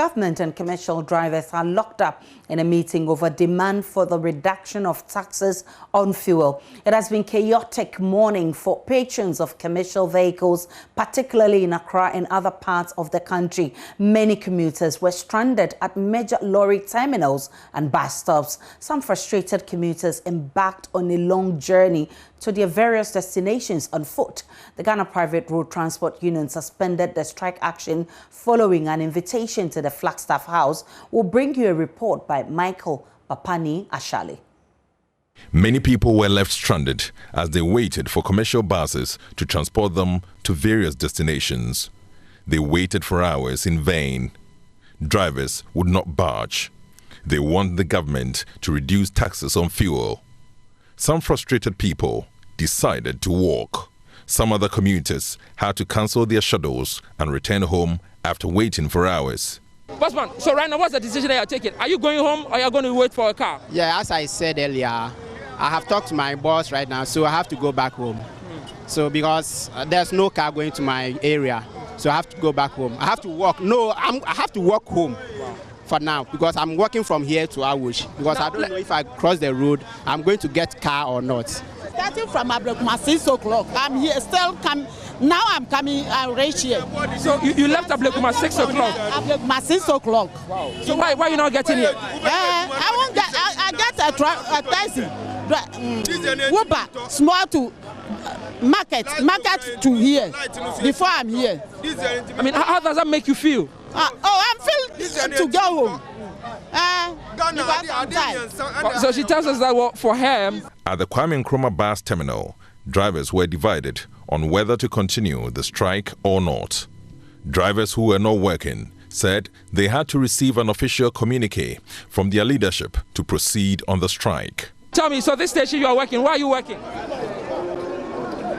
government and commercial drivers are locked up in a meeting over demand for the reduction of taxes on fuel. It has been chaotic morning for patrons of commercial vehicles, particularly in Accra and other parts of the country. Many commuters were stranded at major lorry terminals and bus stops. Some frustrated commuters embarked on a long journey to their various destinations on foot. The Ghana Private Road Transport Union suspended the strike action following an invitation to the Flagstaff House. We'll bring you a report by Michael Papani Ashali. Many people were left stranded as they waited for commercial buses to transport them to various destinations. They waited for hours in vain. Drivers would not budge. They want the government to reduce taxes on fuel. Some frustrated people decided to walk. Some other commuters had to cancel their schedules and return home after waiting for hours. Bossman, so right now, what's the decision that you're taking? Are you going home or are you going to wait for a car? Yeah, as I said earlier, I have talked to my boss right now, so I have to go back home. So because there's no car going to my area, so I have to go back home. I have to walk. No, I have to walk home. Wow. For now, because I'm walking from here to Awush, because I don't know if I cross the road, I'm going to get car or not. Starting from Ablekuma 6 o'clock, I'm here, now I'm coming right here. So you left Ablekuma 6 o'clock? Ablekuma 6 o'clock. Wow. So why are you not getting here? I won't get, I get a taxi, Uber, small to market to here, before I'm here. I mean, how does that make you feel? I'm feeling to go home. So she tells us that for her... At the Kwame Nkrumah bus terminal, drivers were divided on whether to continue the strike or not. Drivers who were not working said they had to receive an official communique from their leadership to proceed on the strike. Tell me, so this station you are working, why are you working?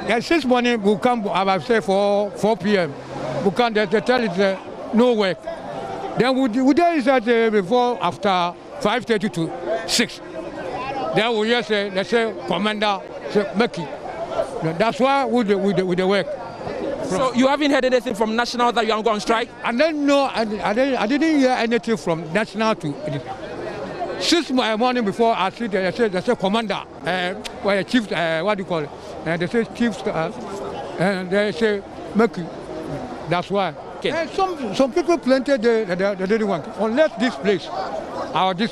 Yes, this morning will come about say 4 p.m. We can they tell it no work. Then we there that before after 5:30 to 6. Then we just say they say commander say make it. That's why we the work. So you haven't heard anything from national that you are going on strike? And then no, I didn't hear anything from national to 6 morning before I see they say commander chief what do you call it? They say chief and they say make it. That's why. Okay. Some people planted they didn't want unless this place would they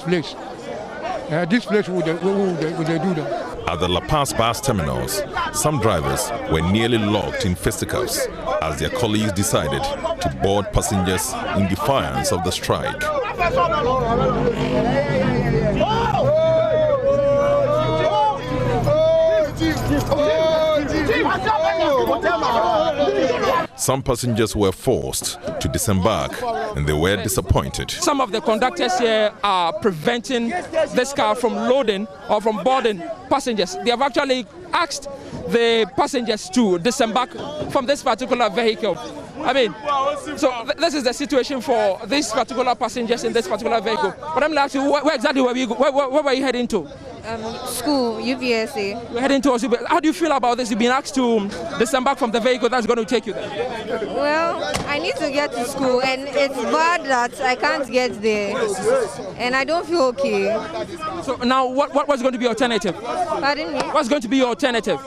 do that. At the La Paz bus terminals, some drivers were nearly locked in fisticuffs as their colleagues decided to board passengers in defiance of the strike. Some passengers were forced to disembark and they were disappointed. Some of the conductors here are preventing this car from loading or from boarding passengers. They have actually asked the passengers to disembark from this particular vehicle. I mean, so this is the situation for these particular passengers in this particular vehicle. But I'm like, where exactly were you heading to? School, UPSA. You're heading towards UPSA. How do you feel about this? You've been asked to disembark from the vehicle that's going to take you there. Well, I need to get to school and it's bad that I can't get there. And I don't feel okay. So now what's going to be your alternative? Pardon me? What's going to be your alternative?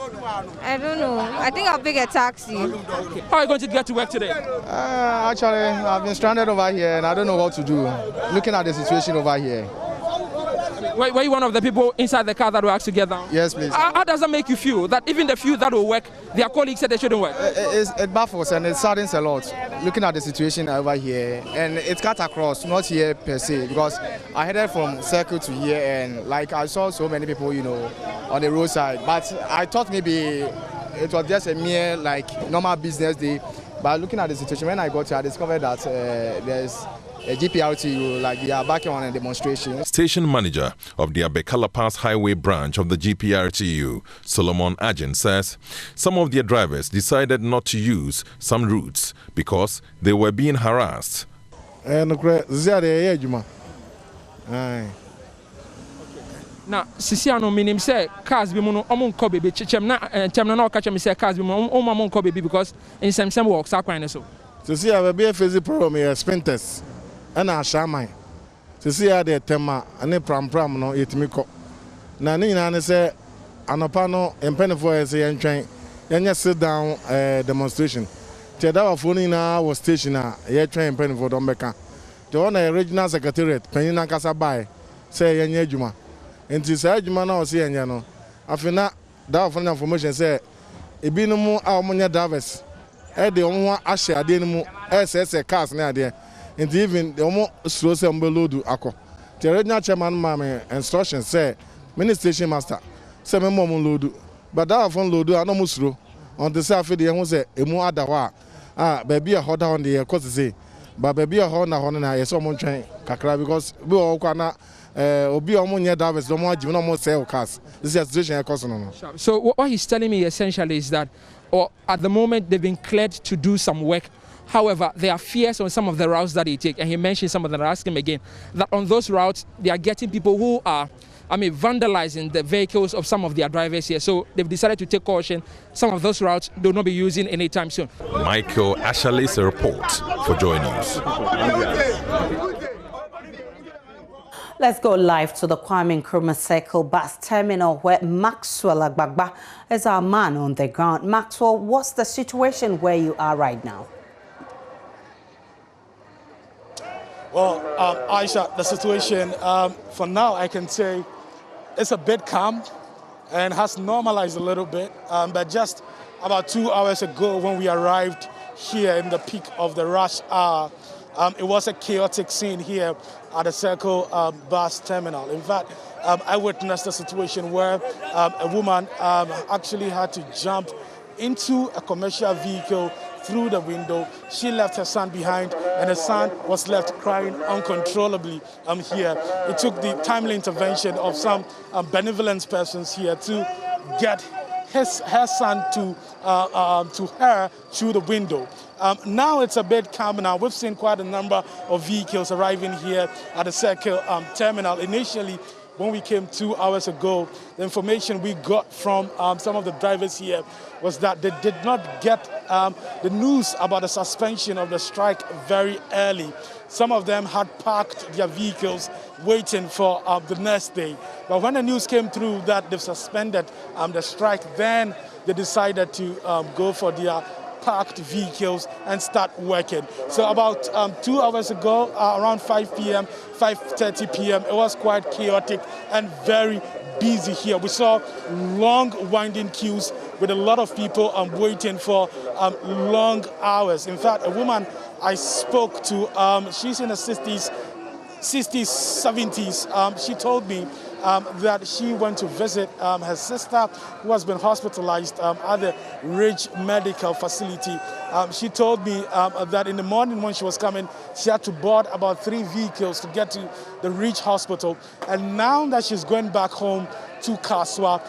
I don't know. I think I'll pick a taxi. Okay. How are you going to get to work today? Actually, I've been stranded over here and I don't know what to do. Looking at the situation over here. Were you one of the people inside the car that were asked to get down? Yes, please. How does that make you feel that even the few that will work, their colleagues said they shouldn't work? It baffles and it saddens a lot looking at the situation over here. And it's cut across, not here per se, because I headed from Circle to here and like I saw so many people, on the roadside. But I thought maybe it was just a mere normal business day. But looking at the situation, when I got here, I discovered that there's a GPRTU, they are backing on a demonstration. Station manager of the Abeka La Paz Highway branch of the GPRTU, Solomon Ajin, says some of their drivers decided not to use some routes because they were being harassed. Now, Sisiano minim say cars be mono omun ko baby chemna na okacha me say cars be mono omun ko baby because in some works are quite so. So see I be a physical problem here sprinters. ɛna ahyaman sisi ya de tema ane pram no yetimi kɔ na ne nyina ne sɛ anopa no mpanifo yɛ sɛ yɛntwɛn yɛnyɛ sit down demonstration te dawafo no nyinaa wɔ station a yɛtwɛn mpanifo dɔm bɛka te hɔ na regional secretariat panyin ankasa bae sɛ yɛnyɛ adwuma nti saa adwuma no a ɔsɛ yɛnyɛ no afei na dawafo no information sɛ ebinom a wɔnyɛ drivers ɛde wɔn ho ahyɛ adeɛ no mu ɛsɛsɛ cars ne adeɛ nti even wɔn suro sɛ wɔn bɛ load akɔ te regional chairman ma me instruction sɛ mini station master sɛ me mo load but dawafo load a na mo suro on the sɛ afei de yɛn ho sɛ emu ada hɔ a baabi a hɔ da hɔ de yɛ kɔ sese ba baabi a hɔ na hɔ no na yɛ sɛ wɔn twɛn kakra because bi wɔ hɔ kɔ na obi a wɔn nyɛ drivers wɔn agye na wɔn sell cars this is a situation ɛkɔ so no. So what he's telling me essentially is that at the moment they've been cleared to do some work. However, there are fears on some of the routes that they take, and he mentioned some of them. I asked him again that on those routes they are getting people who are, vandalizing the vehicles of some of their drivers here. So they've decided to take caution. Some of those routes they will not be using anytime soon. Michael Ashley's report for Joy News. Let's go live to the Kwame Nkrumah Circle bus terminal where Maxwell Agbagba is our man on the ground. Maxwell, what's the situation where you are right now? Well, Aisha, the situation for now, I can say it's a bit calm and has normalized a little bit. But just about 2 hours ago when we arrived here in the peak of the rush hour, it was a chaotic scene here at the Circle bus terminal. In fact, I witnessed a situation where a woman actually had to jump into a commercial vehicle through the window. She left her son behind, and her son was left crying uncontrollably here. It took the timely intervention of some benevolent persons here to get her son to her through the window. Now it's a bit calm now. We've seen quite a number of vehicles arriving here at the Circle terminal. Initially, when we came 2 hours ago, the information we got from some of the drivers here was that they did not get the news about the suspension of the strike very early. Some of them had parked their vehicles waiting for the next day. But when the news came through that they've suspended the strike, then they decided to go for their parked vehicles and start working. So about 2 hours ago, around 5 p.m., 5:30 p.m., it was quite chaotic and very busy here. We saw long winding queues with a lot of people waiting for long hours. In fact, a woman I spoke to, she's in her 60s, 70s. She told me that she went to visit her sister who has been hospitalized at the Ridge Medical Facility. She told me that in the morning when she was coming, she had to board about 3 vehicles to get to the Ridge Hospital. And now that she's going back home to Kaswa,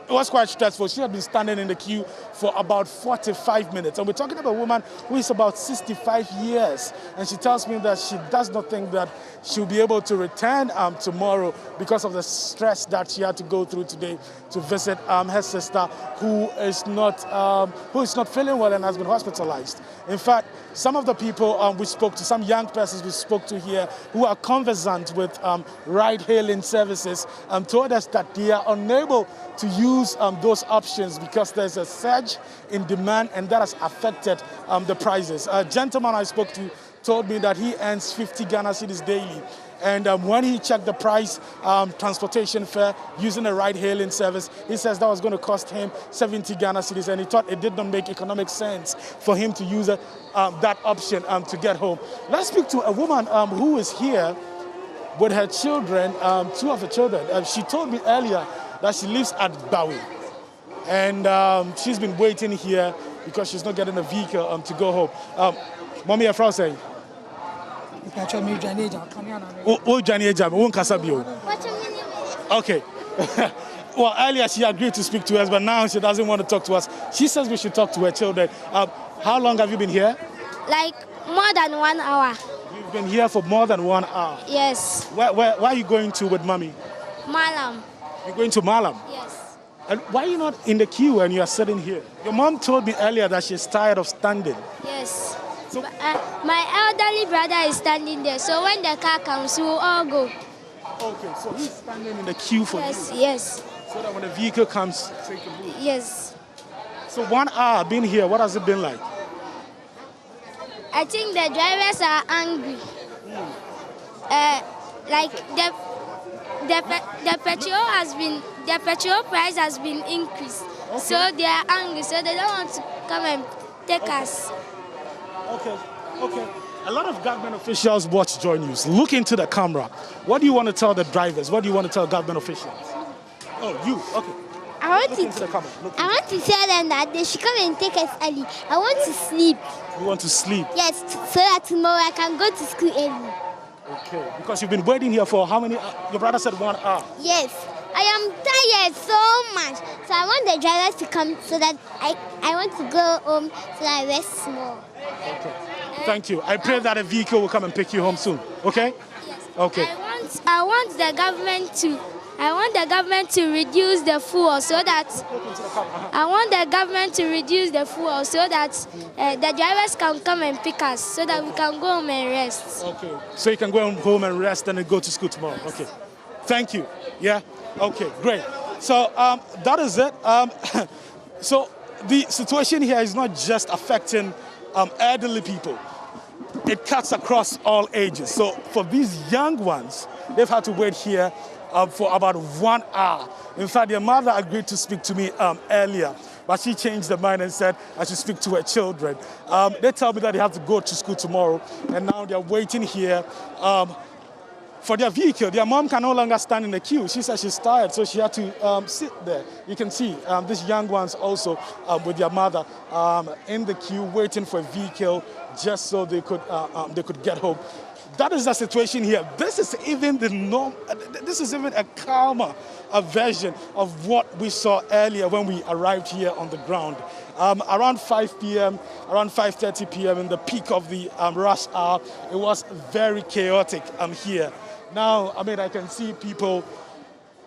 it was quite stressful. She had been standing in the queue for about 45 minutes. And we're talking about a woman who is about 65 years. And she tells me that she does not think that she'll be able to return tomorrow because of the stress that she had to go through today to visit her sister who is not feeling well and has been hospitalized. In fact, some of the people we spoke to, some young persons we spoke to here who are conversant with ride-hailing services told us that they are unable to use those options because there's a surge in demand and that has affected the prices. A gentleman I spoke to told me that he earns 50 Ghana cedis daily. And when he checked the price, transportation fare using a ride-hailing service, he says that was going to cost him 70 Ghana cedis, and he thought it did not make economic sense for him to use that option to get home. Let's speak to a woman who is here with her children, 2 of her children. She told me earlier that she lives at Bawi, and she's been waiting here because she's not getting a vehicle to go home. Mommy, a friend saying. Okay. Well, earlier she agreed to speak to us, but now she doesn't want to talk to us. She says we should talk to her children. How long have you been here? Like more than 1 hour. You've been here for more than 1 hour? Yes. Where are you going to with mommy? Malam. You're going to Malam? Yes. And why are you not in the queue and you are sitting here? Your mom told me earlier that she's tired of standing. Yes. So, My elderly brother is standing there, so when the car comes, we will all go. Okay, so he's standing in the queue for you? Yes. So that when the vehicle comes, take a move? Yes. So 1 hour being here, what has it been like? I think the drivers are angry. Like the petrol price has been increased. Okay. So they are angry, so they don't want to come and take us. Okay. A lot of government officials watch Joy News. Look into the camera. What do you want to tell the drivers? What do you want to tell government officials? Oh, you. Okay. I want to tell them that they should come and take us early. I want to sleep. You want to sleep? Yes, so that tomorrow I can go to school early. Okay, because you've been waiting here for how many? Your brother said 1 hour. Yes, I am tired so much. So I want the drivers to come so that I want to go home so that I rest more. Okay, thank you. I pray that a vehicle will come and pick you home soon. Okay? Yes. Okay. I want the government to reduce the fuel so that the drivers can come and pick us so that we can go home and rest. Okay. So you can go home and rest and then go to school tomorrow. Okay. Thank you. Yeah. Okay. Great. So that is it. So the situation here is not just affecting elderly people. It cuts across all ages. So for these young ones, they've had to wait here for about 1 hour. In fact, their mother agreed to speak to me earlier, but she changed her mind and said I should speak to her children. They tell me that they have to go to school tomorrow, and now they're waiting here for their vehicle. Their mom can no longer stand in the queue. She said she's tired, so she had to sit there. You can see these young ones also with their mother in the queue waiting for a vehicle just so they could get home. That is the situation here. This is even the norm. This is even a calmer version of what we saw earlier when we arrived here on the ground. Around 5 p.m., around 5:30 p.m. in the peak of the rush hour, it was very chaotic here. Now, I mean, I can see people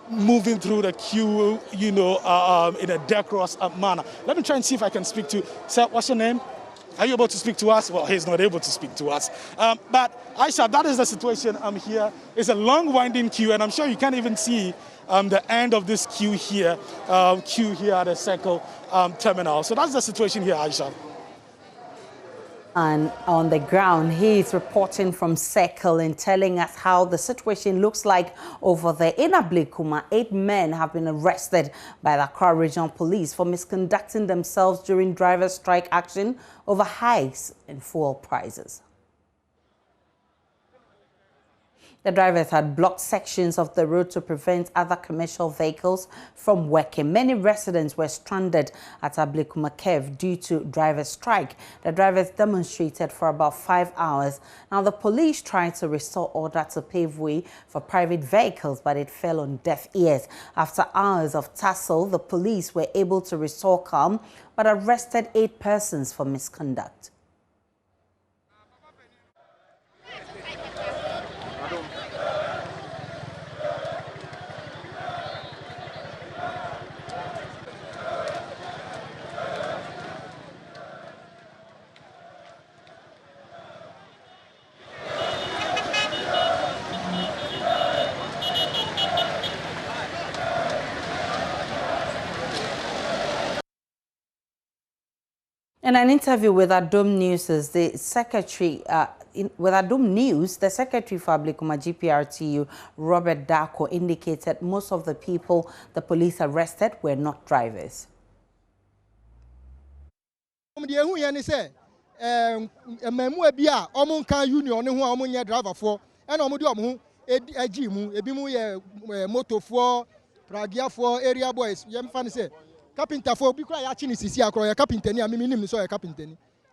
moving through the queue, in a decorous manner. Let me try and see if I can speak to. Sir, what's your name? Are you able to speak to us? Well, he's not able to speak to us. But Aisha, that is the situation here. It's a long winding queue, and I'm sure you can't even see the end of this queue here at the Circle terminal. So that's the situation here, Aisha. And on the ground, he is reporting from Circle and telling us how the situation looks like over there. In Ablekuma, 8 men have been arrested by the Accra Regional Police for misconducting themselves during driver strike action over hikes in fuel prices. The drivers had blocked sections of the road to prevent other commercial vehicles from working. Many residents were stranded at Ablekuma Cave due to driver strike. The drivers demonstrated for about 5 hours. Now, the police tried to restore order to pave way for private vehicles, but it fell on deaf ears. After hours of tussle, the police were able to restore calm, but arrested 8 persons for misconduct. In an interview with Adom News, the secretary the secretary for Ablekuma GPRTU, Robert Darko, indicated most of the people the police arrested were not drivers. Carpenter for because I actually see a carpenter near me, so a carpenter.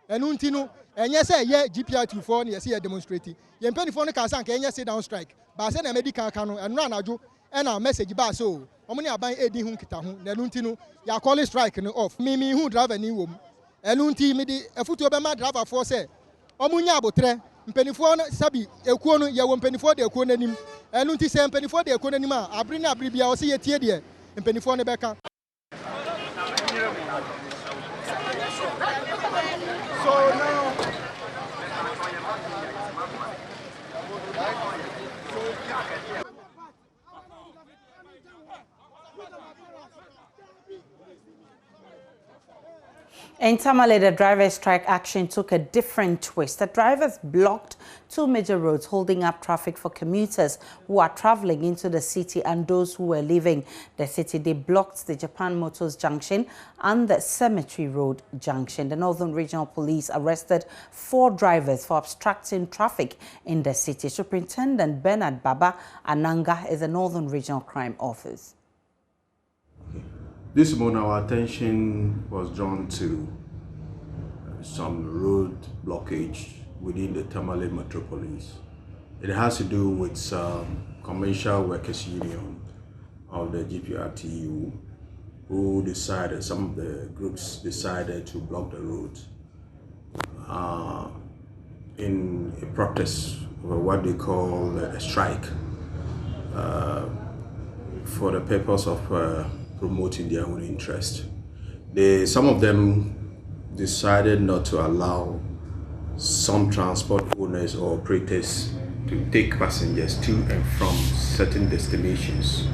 And Untino, and yes, GPR 4 yes, here demonstrating. Yen penny for the Kasan can yes, down strike. But I send a medical canoe and run a jo and our message by so. Omni are buying Eddie Hunkitahu, Neluntino, ya call it strike off. Mimi who drive a new woman. And Unti midi a foot of a driver for say. Omunya botre, penny for Sabi, a corner, ya one penny for the economy. And Unti send penny for the economy. I bring up Bribia or see a tear and penny for the backer. So now In Tamale, the drivers' strike action took a different twist. The drivers blocked two major roads, holding up traffic for commuters who are traveling into the city and those who were leaving the city. They blocked the Japan Motors Junction and the Cemetery Road Junction. The Northern Regional Police arrested 4 drivers for obstructing traffic in the city. Superintendent Bernard Baba Ananga is the Northern Regional Crime Office. This morning, our attention was drawn to some road blockage within the Tamale metropolis. It has to do with some commercial workers union of the GPRTU who decided, some of the groups decided to block the road in a protest of what they call a strike for the purpose of promoting their own interest. Some of them decided not to allow some transport owners or operators to take passengers to and from certain destinations.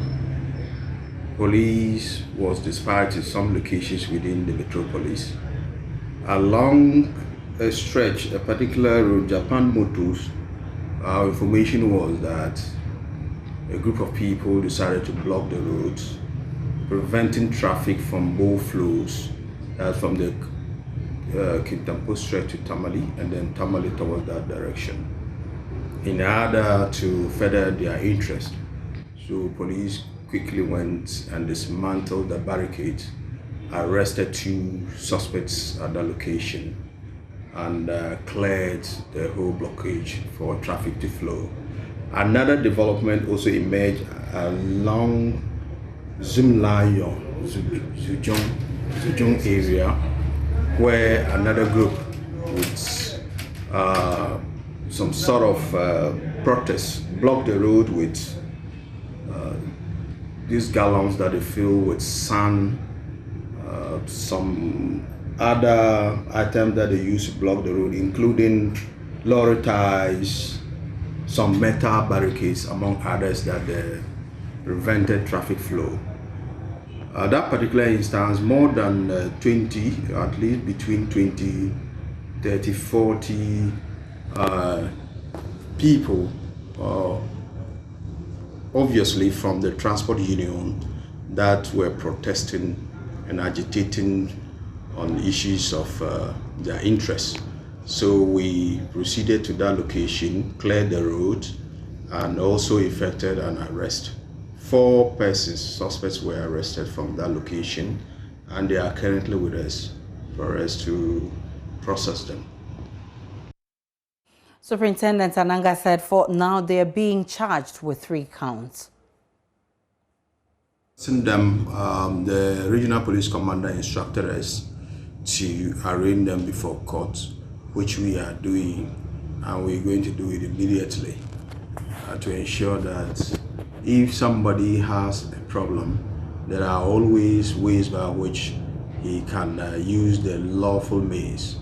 Police was dispatched to some locations within the metropolis. Along a stretch, a particular road, Japan Motors, our information was that a group of people decided to block the roads, preventing traffic from both flows, from the Kintampo Stretch to Tamale and then Tamale towards that direction, in order to further their interest. So police quickly went and dismantled the barricades, arrested 2 suspects at the location, and cleared the whole blockage for traffic to flow. Another development also emerged along Zujong area, where another group with some sort of protest blocked the road with these gallons that they fill with sand, some other items that they use to block the road, including lorry ties, some metal barricades, among others, that prevented traffic flow. That particular instance, more than 20, at least between 20, 30, 40 people, obviously from the transport union, that were protesting and agitating on issues of their interests. So we proceeded to that location, cleared the road, and also effected an arrest. 4 persons, suspects, were arrested from that location, and they are currently with us for us to process them. Superintendent Ananga said for now they are being charged with 3 counts. The regional police commander instructed us to arraign them before court, which we are doing, and we're going to do it immediately to ensure that if somebody has a problem, there are always ways by which he can use the lawful means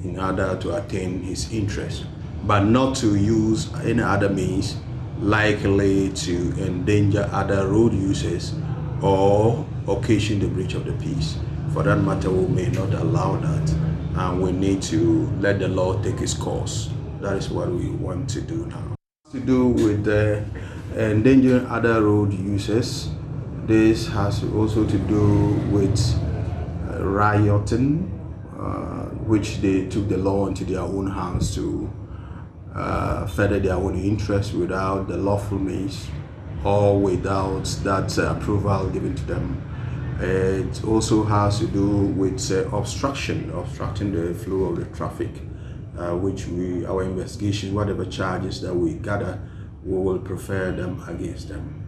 in order to attain his interest, but not to use any other means likely to endanger other road users or occasion the breach of the peace. For that matter, we may not allow that, and we need to let the law take its course. That is what we want to do now. To do with endangering other road users, this has also to do with rioting, which they took the law into their own hands to further their own interests without the lawful means or without that approval given to them. It also has to do with obstructing the flow of the traffic, which our investigation, whatever charges that we gather, we will prefer them against them.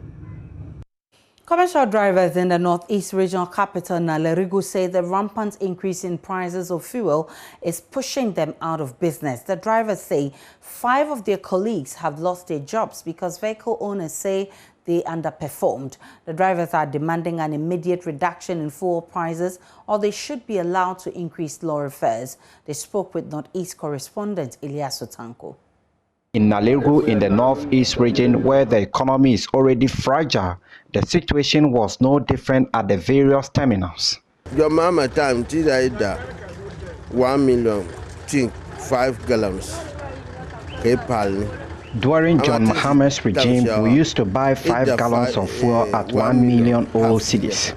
Commercial drivers in the Northeast Regional Capital, Nalerigu, say the rampant increase in prices of fuel is pushing them out of business. The drivers say 5 of their colleagues have lost their jobs because vehicle owners say they underperformed. The drivers are demanding an immediate reduction in fuel prices, or they should be allowed to increase lorry fares. They spoke with Northeast correspondent Ilyasu Tanko. In Nalerigu, in the Northeast region, where the economy is already fragile, the situation was no different at the various terminals. Your mama time, 1 million, 5 gallons. During John Mohammed's regime, we used to buy 5 gallons of fuel at 1 million old cedis.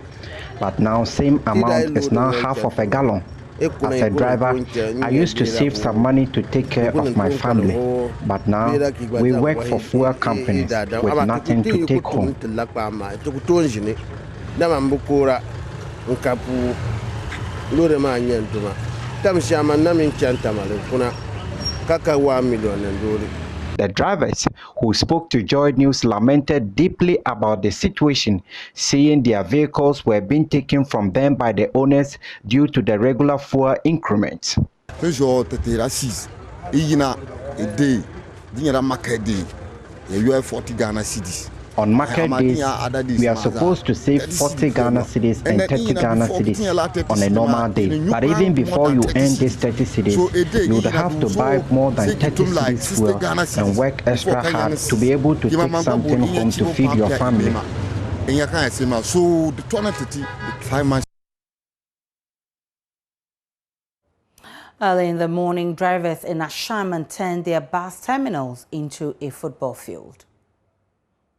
But now, same amount is now half of a gallon. As a driver, I used to save some money to take care of my family. But now, we work for fuel companies with nothing to take home. The drivers who spoke to Joy News lamented deeply about the situation, saying their vehicles were being taken from them by the owners due to the regular fuel increments. On market days, we are supposed to save 40 Ghana cedis and 30 Ghana cedis on a normal day. But even before you earn these 30 cedis, you would have to buy more than 30 cedis fuel and work extra hard to be able to take something home to feed your family. Early in the morning, drivers in Ashaman turned their bus terminals into a football field.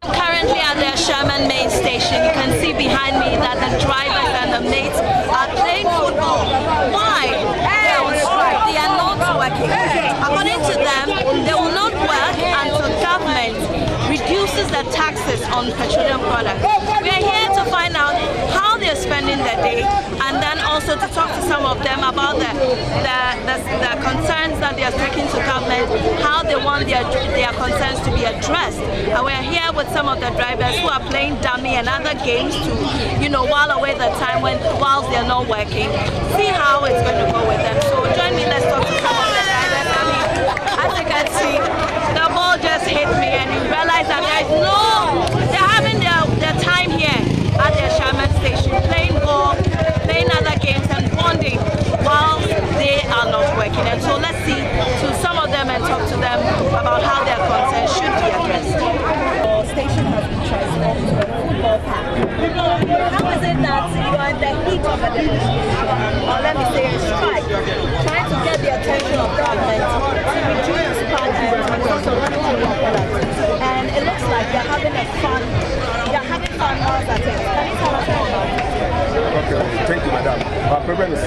Currently at the Sherman main station, you can see behind me that the drivers and the mates are playing football. Why? They are on strike. They are not working. According to them, they will not work until government reduces the taxes on petroleum products. We are here to find out how they are spending their day, and then also to talk to some of them about the concerns that they are taking to government, how they want their concerns to be addressed. And we are here with some of the drivers who are playing dummy and other games to, while away the time whilst they are not working. See how it's going to go with them. So join me, let's talk to some of the drivers. I mean, as you can see, the ball just hit me and you realize that they're having their time here at their Sherman station, playing ball, playing other games and bonding while they are not working. And so let's see to some of them and talk to them about how their concerns should be addressed. Your station has been transformed to a football park. How is it that you are in the heat of a demonstration, or let me say a strike, trying to get the attention of government to reduce the cost of petroleum products? And it looks like you're having fun whilst at it. Can you tell us more about it? Okay, thank you, madam. Our problem is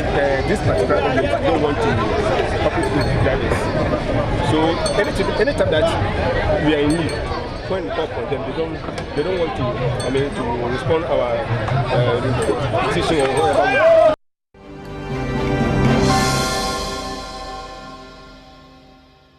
this particular unit don't want to cooperate with the drivers. So anytime that we are in need, when we call for them, they don't want to, to respond our petition or whatever.